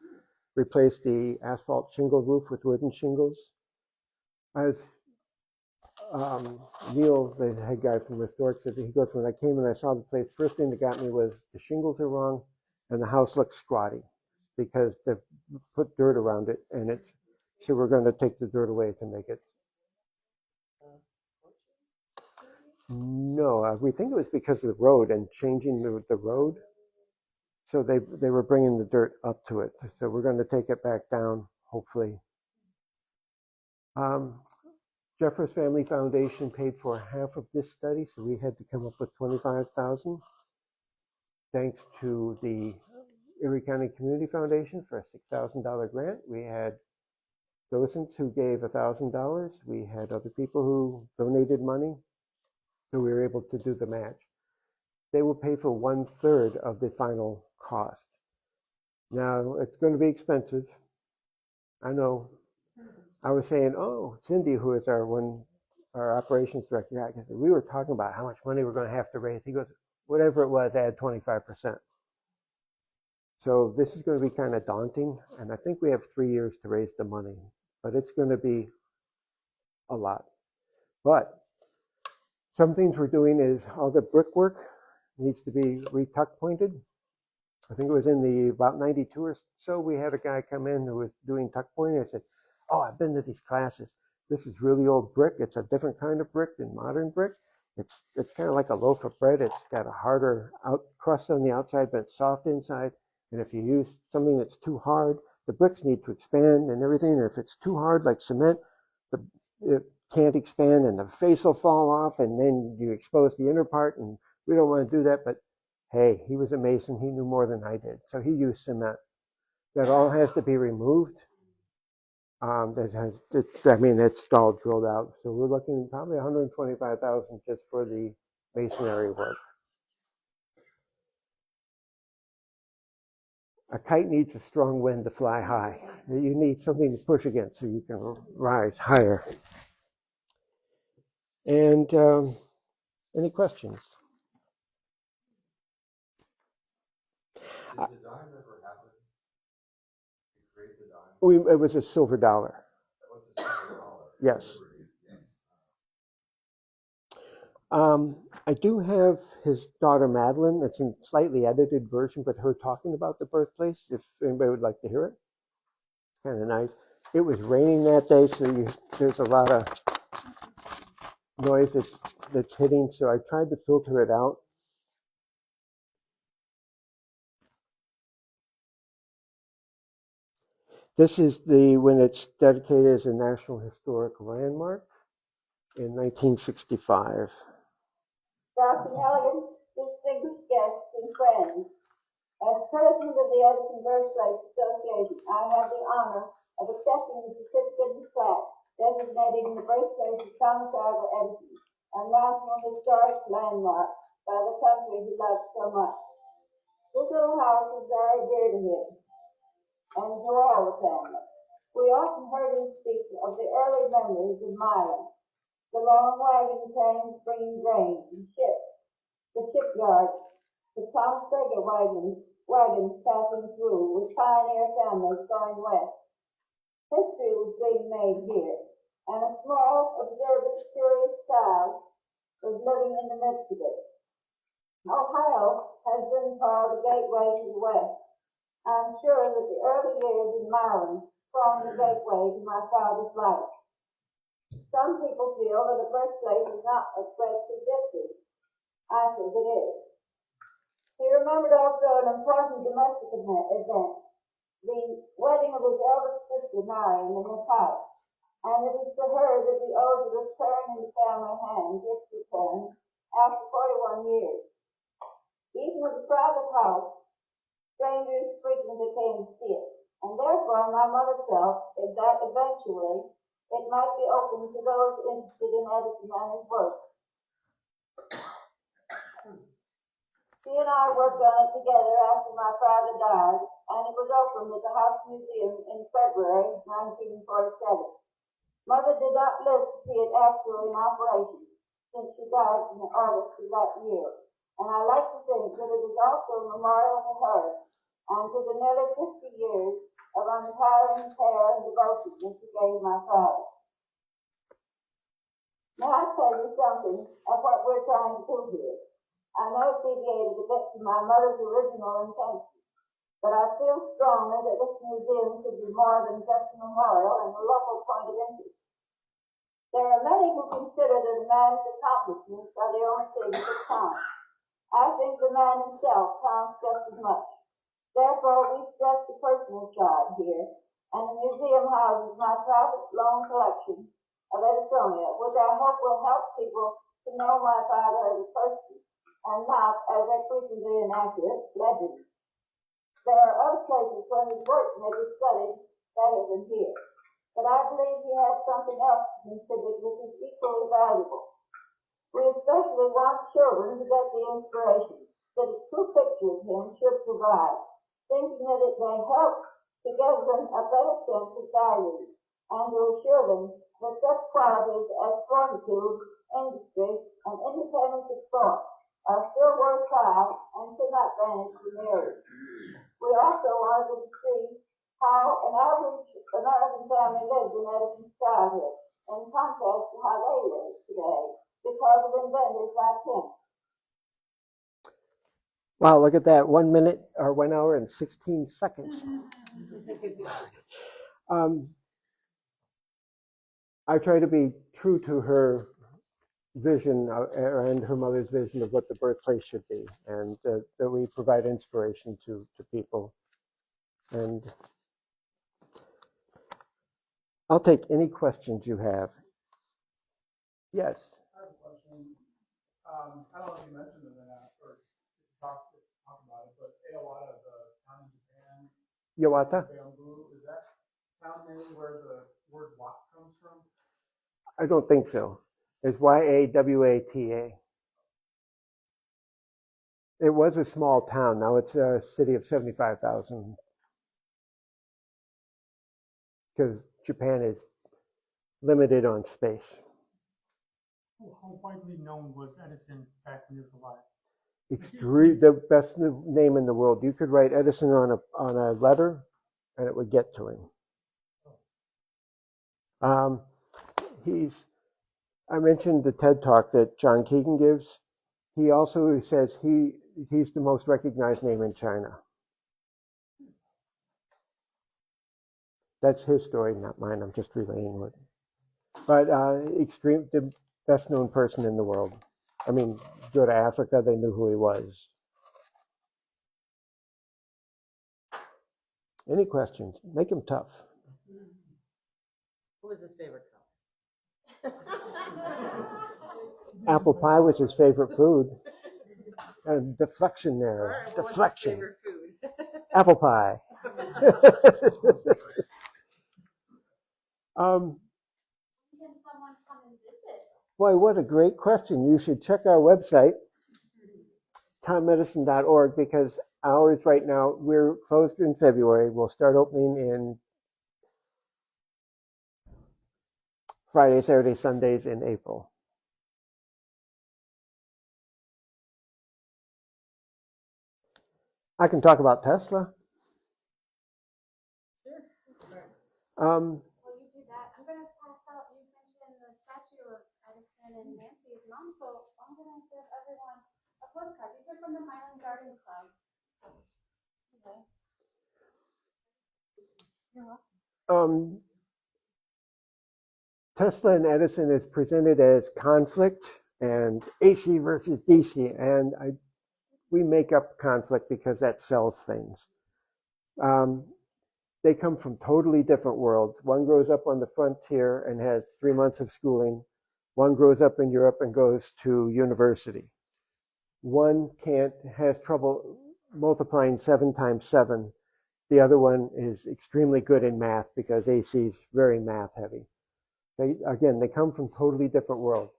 replace the asphalt shingle roof with wooden shingles. As Neil, the head guy from Restoric, said, he goes, when I came and I saw the place, first thing that got me was the shingles are wrong and the house looks squatty because they've put dirt around it, and so we're going to take the dirt away to make it. No, we think it was because of the road and changing the road. So they were bringing the dirt up to it. So we're going to take it back down, hopefully. Jeffers Family Foundation paid for half of this study, so we had to come up with $25,000. Thanks to the Erie County Community Foundation for a $6,000 grant. We had docents who gave $1,000. We had other people who donated money, so we were able to do the match. They will pay for 1/3 of the final cost. Now, it's going to be expensive. I know. I was saying, Cindy, who is our operations director, we were talking about how much money we're going to have to raise. He goes, whatever it was, add 25%. So this is going to be kind of daunting, and I think we have 3 years to raise the money, but it's going to be a lot. But some things we're doing is all the brickwork needs to be retuck pointed. I think it was in about 92 or so, we had a guy come in who was doing tuck pointing. I said, I've been to these classes. This is really old brick. It's a different kind of brick than modern brick. It's kind of like a loaf of bread. It's got a harder crust on the outside, but it's soft inside. And if you use something that's too hard, the bricks need to expand and everything. And if it's too hard, like cement, it can't expand and the face will fall off, and then you expose the inner part, and we don't want to do that. But hey, he was a mason. He knew more than I did. So he used cement. That all has to be removed. It's all drilled out. So we're looking probably $125,000 just for the masonry work. A kite needs a strong wind to fly high. You need something to push against so you can rise higher. And any questions? Did the dime ever happen? You create the dime? It was a silver dollar. What's a silver dollar? Yes. I do have his daughter Madeline. It's a slightly edited version, but her talking about the birthplace. If anybody would like to hear it, it's kind of nice. It was raining that day, so there's a lot of noise that's hitting. So I tried to filter it out. This is when it's dedicated as a National Historic Landmark in 1965. Dr. Nelligan, distinguished guests and friends, as president of the Edison Birthplace Association, I have the honor of accepting the certificate and plaque designating the birthplace of Thomas Alva Edison, a National Historic Landmark by the country he loved so much. This little house is very dear to him and to all the family. We often heard him speak of the early memories of Milan, the long wagon trains bringing grain and ships, the shipyards, the Thomas Baker wagons passing through with pioneer families going west. History was being made here, and a small, observant, curious child was living in the midst of it. Ohio has been called the gateway to the west. I'm sure that the early years in Maryland formed the gateway to my father's life. Some people feel that a birthplace is not a place of victory. I think it is. He remembered also an important domestic event, the wedding of his eldest sister, Marion, in his house, and it is to her that we owe the return in the family hands, its return, after 41 years. Even with a private house, strangers frequently came to see it, and therefore my mother felt that eventually it might be open to those interested in Edison and his work. She and I worked on it together after my father died, and it was opened at the House Museum in February 1947. Mother did not live to see it actually in operation, since she died in August of that year, and I like to think that it is also a memorial to her and to the nearly 50 years of untiring care and devotion that she gave my father. Now I'll tell you something of what we're trying to do here. I may have deviated a bit from my mother's original intention, but I feel strongly that this museum should be more than just a memorial and a local point of interest. There are many who consider that a man's accomplishments are the only things that count. I think the man himself counts just as much. Therefore, we stress the personal side here, and the museum houses my private loan collection of Edisonia, which I hope will help people to know my father as a person, and not as a frequently inaccurate legend. There are other places where his work may be studied better than here, but I believe he has something else to contribute which is equally valuable. We especially want children to get the inspiration that a true picture of him should provide, thinking that it may help to give them a better sense of values and to assure them that such qualities as fortitude, industry, and independence of thought are still worthwhile and should not vanish from the earth. We also wanted to see how an average American family lived in Edison's childhood, in contrast to how they live today, because of inventors like him. Wow, look at that. 1 minute or 1 hour and 16 seconds. I try to be true to her vision and her mother's vision of what the birthplace should be, and that we provide inspiration to people. And I'll take any questions you have. Yes. I have a question. I don't know if you mentioned it or not, or talk about it, but Iwata, the town in Japan, Iwata? Bamboo, is that town name where the word Wat comes from? I don't think so. It's Yawata. It was a small town. Now it's a city of 75,000. Because Japan is limited on space. How widely known was Edison back when he was alive? The best name in the world. You could write Edison on a letter, and it would get to him. I mentioned the TED Talk that John Keegan gives. He also says he's the most recognized name in China. That's his story, not mine. I'm just relaying it. But the best known person in the world. I mean, go to Africa, they knew who he was. Any questions? Make them tough. What was his favorite color? Apple pie was his favorite food. Deflection there. Right, what Deflection. was his favorite food? Apple pie. Can someone come and visit? Boy, what a great question. You should check our website, tommedicine.org, because ours right now, we're closed in February. We'll start opening in Friday, Saturday, Sundays in April. I can talk about Tesla. Well, you do that. I'm going to pass out. You mentioned the statue of Edison and Nancy's mom, so I'm going to give everyone a postcard. These are from the Highland Garden Club. Okay. Tesla and Edison is presented as conflict and AC versus DC, and we make up conflict because that sells things. They come from totally different worlds. One grows up on the frontier and has 3 months of schooling. One grows up in Europe and goes to university. One has trouble multiplying 7 times 7. The other one is extremely good in math because AC is very math heavy. They come from totally different worlds.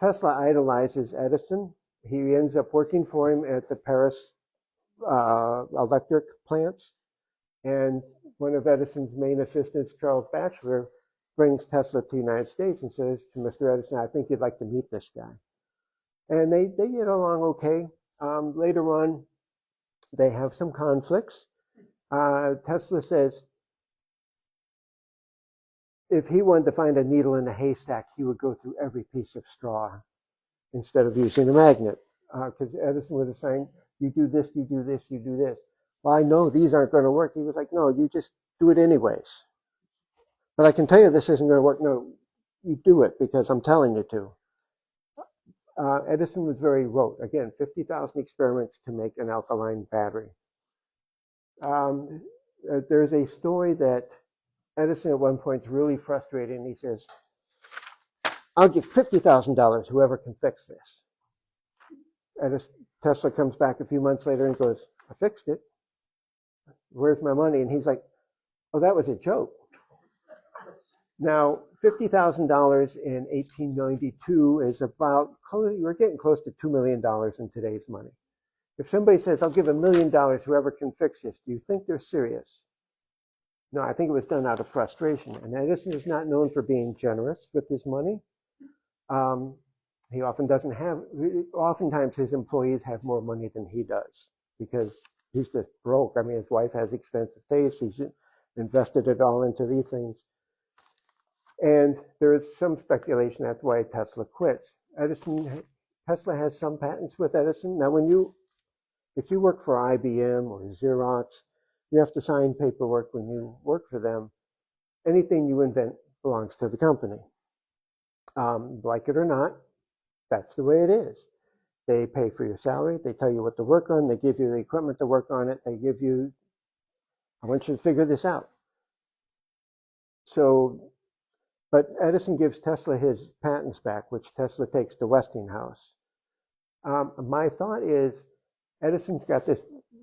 Tesla idolizes Edison. He ends up working for him at the Paris electric plants. And one of Edison's main assistants, Charles Batchelor, brings Tesla to the United States and says to Mr. Edison, I think you'd like to meet this guy. And they get along okay. Later on, they have some conflicts. Tesla says if he wanted to find a needle in a haystack, he would go through every piece of straw instead of using a magnet. Because Edison would assign, you do this, you do this, you do this. Well, I know these aren't going to work. He was like, no, you just do it anyways. But I can tell you this isn't going to work. No, you do it because I'm telling you to. Edison was very rote. Again, 50,000 experiments to make an alkaline battery. There's a story that Edison at one point is really frustrated and he says, I'll give $50,000 whoever can fix this. Tesla comes back a few months later and goes, I fixed it. Where's my money? And he's like, oh, that was a joke. Now, $50,000 in 1892 is about, we're getting close to $2 million in today's money. If somebody says, I'll give $1 million, whoever can fix this, do you think they're serious? No, I think it was done out of frustration. And Edison is not known for being generous with his money. He oftentimes his employees have more money than he does because he's just broke. I mean, his wife has expensive tastes. He's invested it all into these things. And there is some speculation that's why Tesla quits. Tesla has some patents with Edison. Now, if you work for IBM or Xerox, you have to sign paperwork when you work for them. Anything you invent belongs to the company. Like it or not, that's the way it is. They pay for your salary. They tell you what to work on. They give you the equipment to work on it. I want you to figure this out. But Edison gives Tesla his patents back, which Tesla takes to Westinghouse. My thought is Edison's got this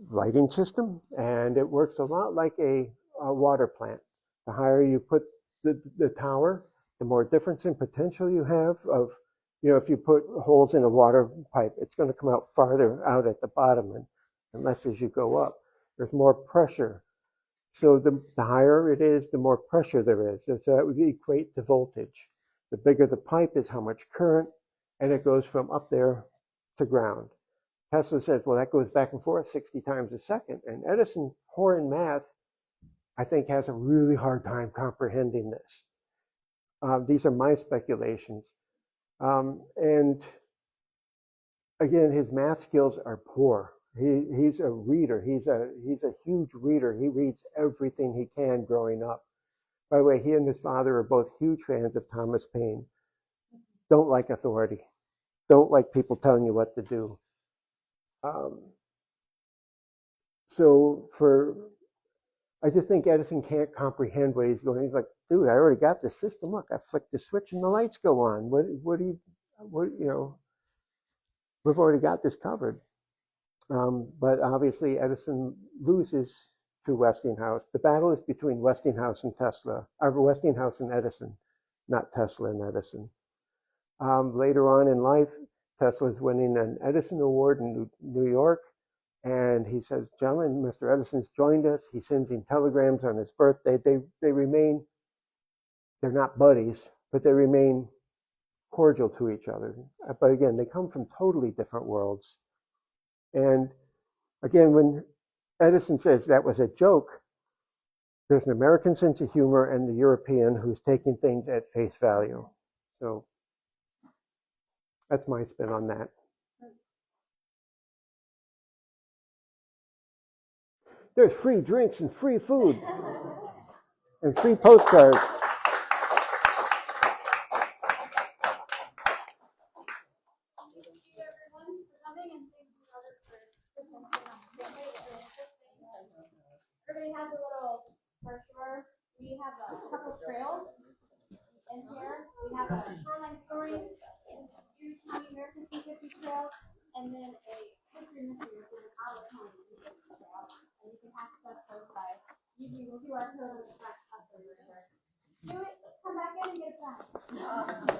lighting system, and it works a lot like a water plant. The higher you put the tower, the more difference in potential you have of, if you put holes in a water pipe, it's going to come out farther out at the bottom, and unless as you go up, there's more pressure. So the higher it is, the more pressure there is. So that would equate to voltage. The bigger the pipe is how much current, and it goes from up there to ground. Tesla says, well, that goes back and forth 60 times a second. And Edison, poor in math, I think has a really hard time comprehending this. These are my speculations. And again, his math skills are poor. He's a reader. He's a huge reader. He reads everything he can growing up. By the way, he and his father are both huge fans of Thomas Paine. Don't like authority. Don't like people telling you what to do. I just think Edison can't comprehend what he's going. He's like, dude, I already got this system. Look, I flick the switch and the lights go on. We've already got this covered. But obviously Edison loses to Westinghouse. The battle is between Westinghouse and Westinghouse and Edison, not Tesla and Edison. Later on in life, Tesla's winning an Edison Award in New York. And he says, gentlemen, Mr. Edison's joined us. He sends him telegrams on his birthday. They remain, they're not buddies, but they remain cordial to each other. But again, they come from totally different worlds. And again, when Edison says that was a joke, there's an American sense of humor and the European who's taking things at face value. So that's my spin on that. There's free drinks and free food and free postcards. Everybody has a little brochure. We have a couple trails in here. We have a shoreline stories, huge American 250 trail, and then a history mystery with an out of town 250 trail. And you can access those by using the QR code on the front of the brochure. Do it, come back in and get it back.